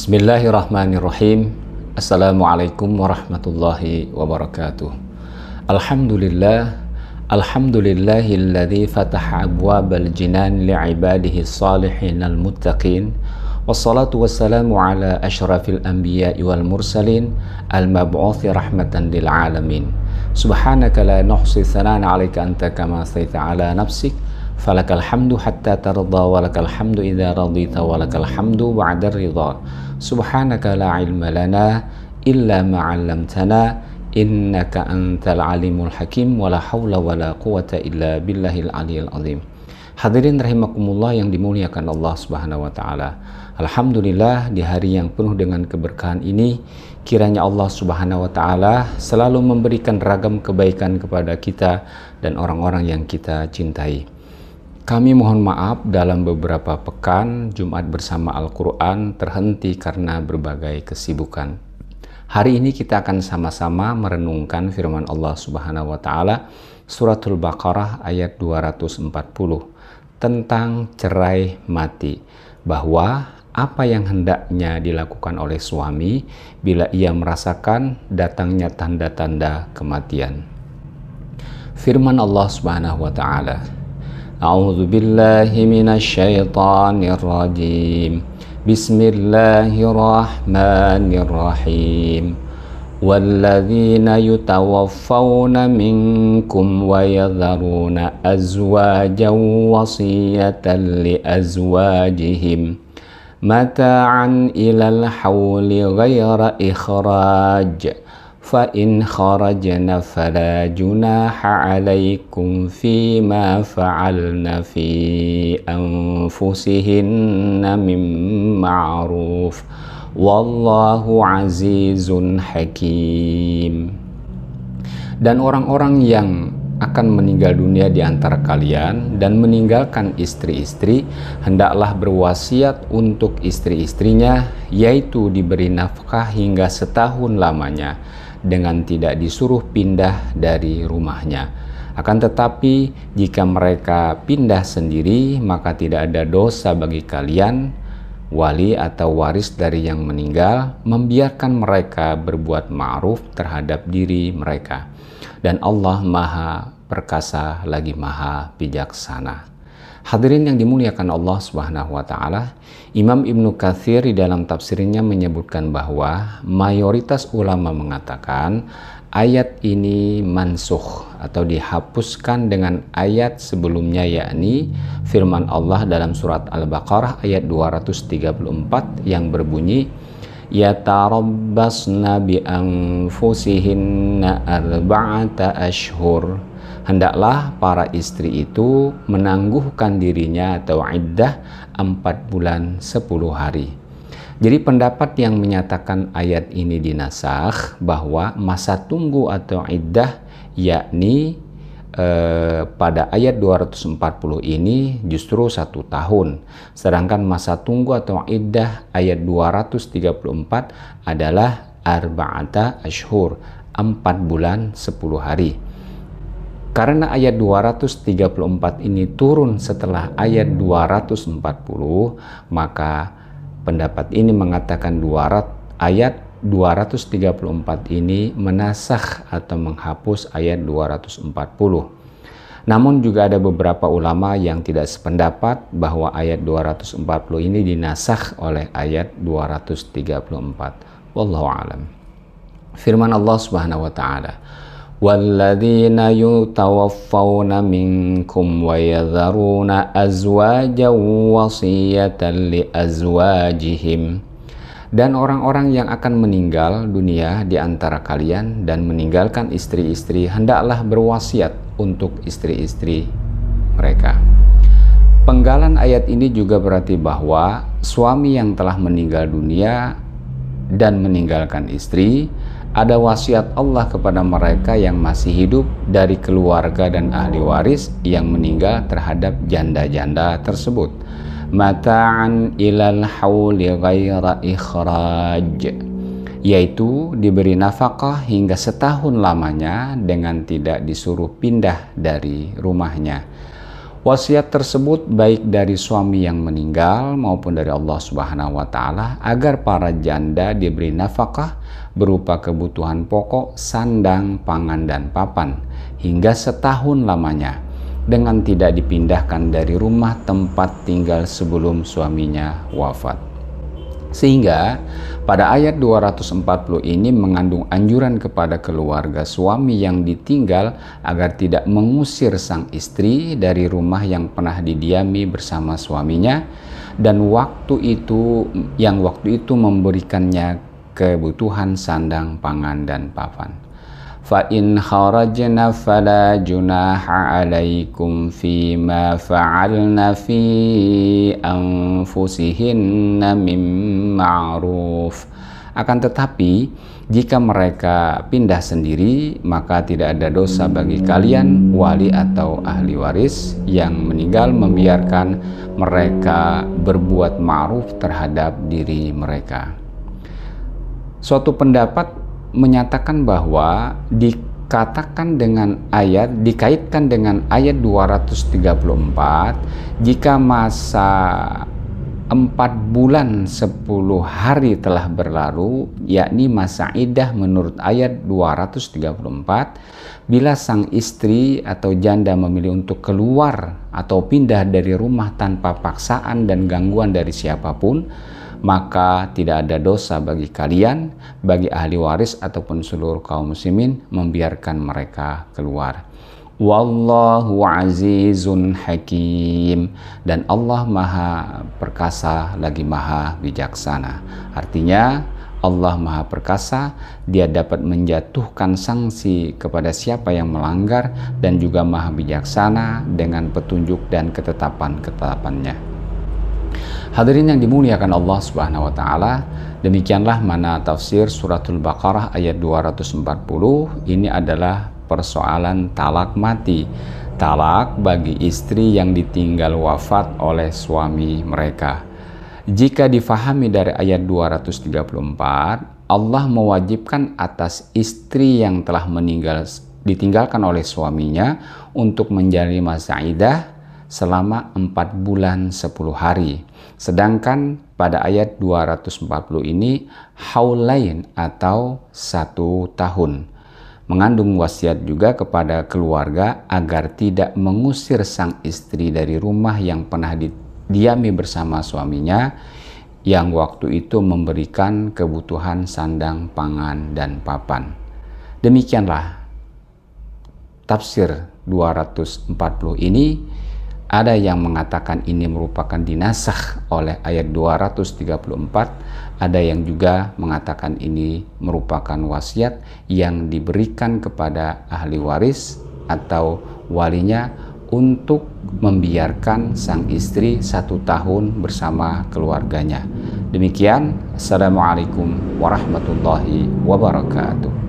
Bismillahirrahmanirrahim. Assalamualaikum warahmatullahi wabarakatuh. Alhamdulillahilladzi fataha abwabal jinan li'ibadihi salihin al-muttaqin. Wassalatu wassalamu ala asyrafil anbiya'i wal mursalin al-mab'uthi rahmatan lil alamin. Subhanaka la nuhsi thanan 'alaika anta kama saita ala nafsik. Falakal hamdu hatta tarda walakal hamdu idza radita walakal hamdu ba'da ridha. Subhanaka la ilma lana illa ma 'allamtana innaka antal alimul hakim wala haula wala quwata illa billahil aliyil azim. Hadirin rahimakumullah yang dimuliakan Allah Subhanahu wa taala. Alhamdulillah, di hari yang penuh dengan keberkahan ini, kiranya Allah Subhanahu wa taala selalu memberikan ragam kebaikan kepada kita dan orang-orang yang kita cintai. Kami mohon maaf dalam beberapa pekan Jumat bersama Al-Quran terhenti karena berbagai kesibukan. Hari ini kita akan sama-sama merenungkan firman Allah Subhanahu wa taala Suratul Baqarah ayat 240 tentang cerai mati, bahwa apa yang hendaknya dilakukan oleh suami bila ia merasakan datangnya tanda-tanda kematian. Firman Allah Subhanahu wa taala, A'udzu billahi minasy syaithanir rajim. Bismillahirrahmanirrahim. Walladzina yutawaffawna minkum wa yadharuna azwajan wasiyatan li azwajihim mata'an ilal hauli ghaira ikhraj. فَإِنْ خَرَجْنَ فَلَا جُنَاحَ عَلَيْكُمْ فِيمَا فَعَلْنَ فِي أَنفُسِهِنَّ مِنْ مَعْرُوفٍ وَاللَّهُ عَزِيزٌ حَكِيمٌ. Dan orang-orang yang akan meninggal dunia di antara kalian dan meninggalkan istri-istri, hendaklah berwasiat untuk istri-istrinya, yaitu diberi nafkah hingga setahun lamanya, dengan tidak disuruh pindah dari rumahnya. Akan tetapi jika mereka pindah sendiri, maka tidak ada dosa bagi kalian, wali atau waris dari yang meninggal, membiarkan mereka berbuat ma'ruf terhadap diri mereka. Dan Allah Maha Perkasa lagi Maha Bijaksana. Hadirin yang dimuliakan Allah Subhanahu wa taala, Imam Ibnu Katsir di dalam tafsirnya menyebutkan bahwa mayoritas ulama mengatakan ayat ini mansukh atau dihapuskan dengan ayat sebelumnya, yakni firman Allah dalam surat Al-Baqarah ayat 234 yang berbunyi yatarabbasna bi anfusihinna arba'ata ashhur. Hendaklah para istri itu menangguhkan dirinya atau iddah 4 bulan 10 hari. Jadi pendapat yang menyatakan ayat ini dinasakh bahwa masa tunggu atau iddah yakni pada ayat 240 ini justru 1 tahun. Sedangkan masa tunggu atau iddah ayat 234 adalah arba'ata ashhur, 4 bulan 10 hari. Karena ayat 234 ini turun setelah ayat 240, maka pendapat ini mengatakan ayat 234 ini menasakh atau menghapus ayat 240. Namun juga ada beberapa ulama yang tidak sependapat bahwa ayat 240 ini dinasakh oleh ayat 234. Wallahu a'lam. Firman Allah Subhanahu wa taala, walladzina yutawaffawna minkum wa yadharuna azwajan wasiyatan li azwajihim. Dan orang-orang yang akan meninggal dunia di antara kalian dan meninggalkan istri-istri, hendaklah berwasiat untuk istri-istri mereka. Penggalan ayat ini juga berarti bahwa suami yang telah meninggal dunia dan meninggalkan istri, ada wasiat Allah kepada mereka yang masih hidup dari keluarga dan ahli waris yang meninggal terhadap janda-janda tersebut. Mata'an ilal hauli ghaira ikhraj, yaitu diberi nafkah hingga setahun lamanya dengan tidak disuruh pindah dari rumahnya. Wasiat tersebut baik dari suami yang meninggal maupun dari Allah Subhanahu wa taala agar para janda diberi nafkah berupa kebutuhan pokok, sandang, pangan dan papan hingga setahun lamanya dengan tidak dipindahkan dari rumah tempat tinggal sebelum suaminya wafat. Sehingga pada ayat 240 ini mengandung anjuran kepada keluarga suami yang ditinggal agar tidak mengusir sang istri dari rumah yang pernah didiami bersama suaminya dan waktu itu memberikannya kebutuhan sandang, pangan dan papan. فَإِنْ خَرَجْنَا فَلَا جُنَاحَ عَلَيْكُمْ فِيمَا فَعَلْنَ فِي أَنفُسِهِنَّ مِنْ مَعْرُوفٍ. Akan tetapi, jika mereka pindah sendiri, maka tidak ada dosa bagi kalian, wali atau ahli waris yang meninggal membiarkan mereka berbuat ma'ruf terhadap diri mereka. Suatu pendapat menyatakan bahwa dikaitkan dengan ayat 234 jika masa 4 bulan 10 hari telah berlalu, yakni masa iddah menurut ayat 234, bila sang istri atau janda memilih untuk keluar atau pindah dari rumah tanpa paksaan dan gangguan dari siapapun, maka tidak ada dosa bagi kalian, bagi ahli waris ataupun seluruh kaum muslimin membiarkan mereka keluar. Wallahu azizun hakim, dan Allah maha perkasa lagi maha bijaksana. Artinya Allah maha perkasa, dia dapat menjatuhkan sanksi kepada siapa yang melanggar dan juga maha bijaksana dengan petunjuk dan ketetapan-ketetapannya. Hadirin yang dimuliakan Allah Subhanahu wa taala, demikianlah mana tafsir suratul Baqarah ayat 240. Ini adalah persoalan talak mati, talak bagi istri yang ditinggal wafat oleh suami mereka. Jika difahami dari ayat 234, Allah mewajibkan atas istri yang telah ditinggalkan oleh suaminya untuk menjalani masa iddah selama 4 bulan 10 hari. Sedangkan pada ayat 240 ini haulain atau 1 tahun. Mengandung wasiat juga kepada keluarga agar tidak mengusir sang istri dari rumah yang pernah didiami bersama suaminya yang waktu itu memberikan kebutuhan sandang, pangan, dan papan. Demikianlah tafsir 240 ini. Ada yang mengatakan ini merupakan dinasakh oleh ayat 234, ada yang juga mengatakan ini merupakan wasiat yang diberikan kepada ahli waris atau walinya untuk membiarkan sang istri 1 tahun bersama keluarganya. Demikian, Assalamualaikum warahmatullahi wabarakatuh.